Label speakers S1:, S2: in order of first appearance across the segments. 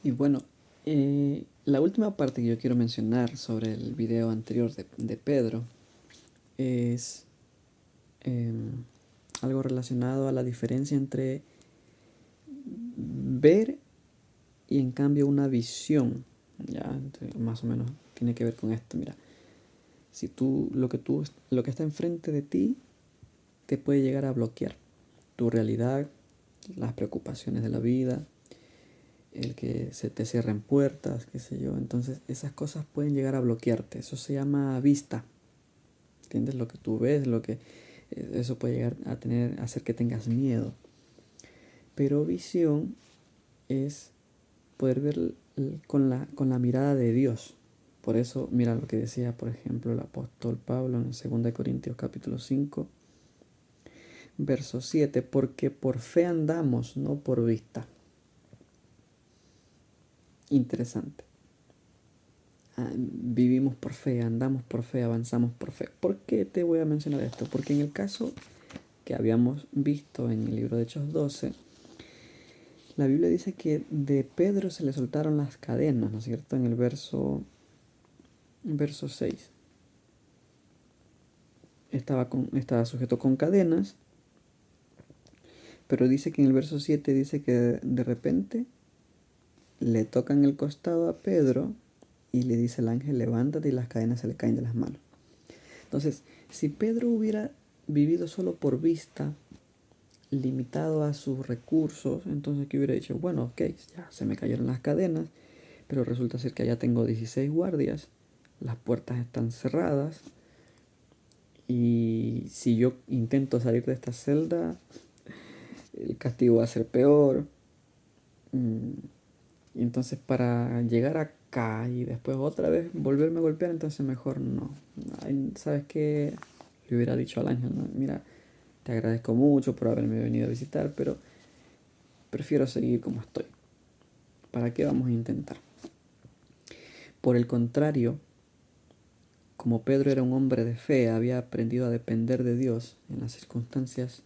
S1: Y bueno, la última parte que yo quiero mencionar sobre el video anterior de Pedro es em, algo relacionado a la diferencia entre ver y en cambio una visión. Ya, entonces, más o menos tiene que ver con esto. Mira, si lo que está enfrente de ti te puede llegar a bloquear tu realidad, las preocupaciones de la vida, el que se te cierren puertas, qué sé yo. Entonces esas cosas pueden llegar a bloquearte. Eso se llama vista. ¿Entiendes? Lo que tú ves, eso puede llegar a hacer que tengas miedo. Pero visión es poder ver con la mirada de Dios. Por eso, mira lo que decía, por ejemplo, el apóstol Pablo en 2 Corintios capítulo 5 verso 7, porque por fe andamos, no por vista. Interesante. Vivimos por fe, andamos por fe, avanzamos por fe. ¿Por qué te voy a mencionar esto? Porque en el caso que habíamos visto en el libro de Hechos 12, la Biblia dice que de Pedro se le soltaron las cadenas, ¿no es cierto? En el verso 6. Estaba sujeto con cadenas, pero dice que en el verso 7 dice que de repente le tocan el costado a Pedro y le dice el ángel, levántate, y las cadenas se le caen de las manos. Entonces, si Pedro hubiera vivido solo por vista, limitado a sus recursos, entonces que hubiera dicho, bueno, ok, ya se me cayeron las cadenas, pero resulta ser que allá tengo 16 guardias, las puertas están cerradas, y si yo intento salir de esta celda, el castigo va a ser peor. Mm, Y entonces para llegar acá y después otra vez volverme a golpear, entonces mejor no. ¿Sabes qué? Le hubiera dicho al ángel, ¿no? Mira, te agradezco mucho por haberme venido a visitar, pero prefiero seguir como estoy. ¿Para qué vamos a intentar? Por el contrario, como Pedro era un hombre de fe, había aprendido a depender de Dios en las circunstancias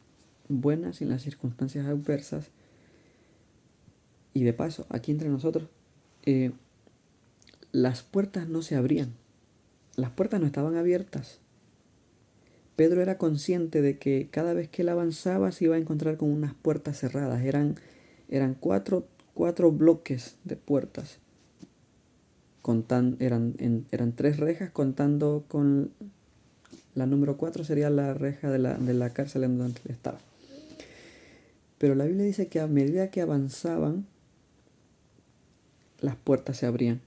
S1: buenas y en las circunstancias adversas. Y de paso, aquí entre nosotros, eh, las puertas no se abrían. Las puertas no estaban abiertas. Pedro era consciente de que cada vez que él avanzaba se iba a encontrar con unas puertas cerradas. Eran cuatro bloques de puertas. Eran tres rejas contando con la número 4 sería la reja de la cárcel en donde él estaba. Pero la Biblia dice que a medida que avanzaban, las puertas se abrían.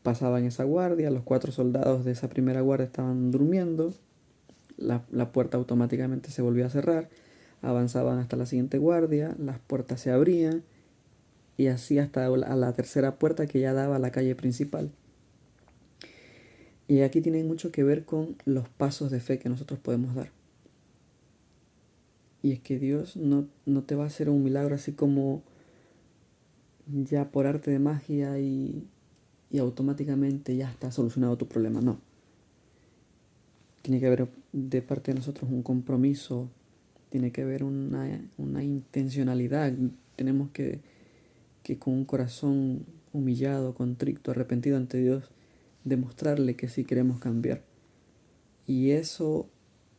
S1: Pasaban esa guardia, los cuatro soldados de esa primera guardia estaban durmiendo, la puerta automáticamente se volvía a cerrar, avanzaban hasta la siguiente guardia, las puertas se abrían y así hasta a la tercera puerta que ya daba a la calle principal. Y aquí tiene mucho que ver con los pasos de fe que nosotros podemos dar. Y es que Dios no te va a hacer un milagro así como ya por arte de magia y automáticamente ya está solucionado tu problema. No. Tiene que haber de parte de nosotros un compromiso, tiene que haber una intencionalidad. Tenemos que con un corazón humillado, contrito, arrepentido ante Dios, demostrarle que sí queremos cambiar. Y eso,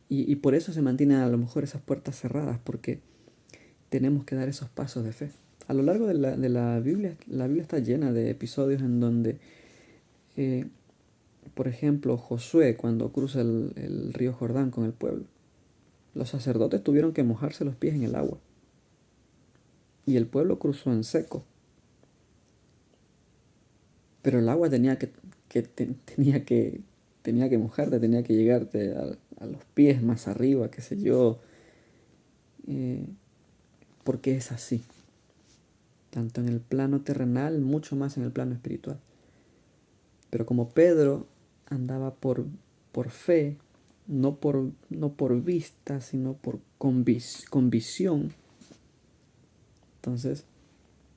S1: y por eso se mantienen a lo mejor esas puertas cerradas, porque tenemos que dar esos pasos de fe. A lo largo de la Biblia está llena de episodios en donde, eh, por ejemplo, Josué cuando cruza el río Jordán con el pueblo, los sacerdotes tuvieron que mojarse los pies en el agua y el pueblo cruzó en seco, pero el agua tenía que mojarte, tenía que llegarte a los pies más arriba, qué sé yo, eh, porque es así, tanto en el plano terrenal, mucho más en el plano espiritual. Pero como Pedro andaba por fe, no por vista, sino con visión, entonces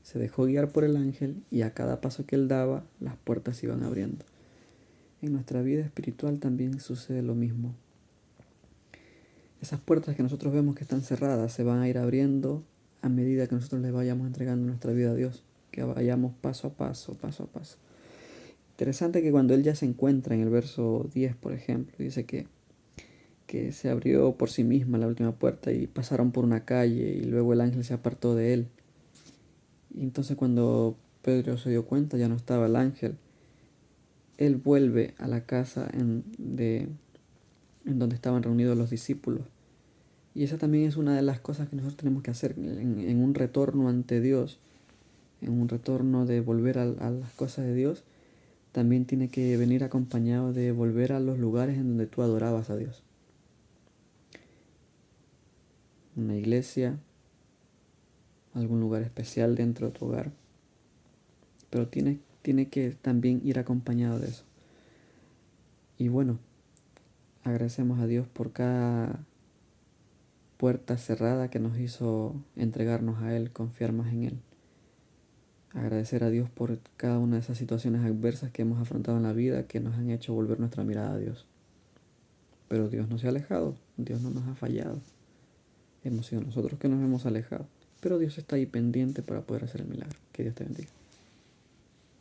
S1: se dejó guiar por el ángel y a cada paso que él daba, las puertas se iban abriendo. En nuestra vida espiritual también sucede lo mismo. Esas puertas que nosotros vemos que están cerradas se van a ir abriendo a medida que nosotros le vayamos entregando nuestra vida a Dios. que vayamos paso a paso, paso a paso. Interesante que cuando él ya se encuentra en el verso 10, por ejemplo, dice que se abrió por sí misma la última puerta y pasaron por una calle y luego el ángel se apartó de él. Y entonces cuando Pedro se dio cuenta ya no estaba el ángel. Él vuelve a la casa en donde estaban reunidos los discípulos. Y esa también es una de las cosas que nosotros tenemos que hacer en un retorno ante Dios, en un retorno de volver a las cosas de Dios. También tiene que venir acompañado de volver a los lugares en donde tú adorabas a Dios. Una iglesia, algún lugar especial dentro de tu hogar. Pero tiene que también ir acompañado de eso. Y bueno, agradecemos a Dios por cada puerta cerrada que nos hizo entregarnos a Él, confiar más en Él. Agradecer a Dios por cada una de esas situaciones adversas que hemos afrontado en la vida que nos han hecho volver nuestra mirada a Dios. Pero Dios no se ha alejado, Dios no nos ha fallado. Hemos sido nosotros que nos hemos alejado. Pero Dios está ahí pendiente para poder hacer el milagro. Que Dios te bendiga.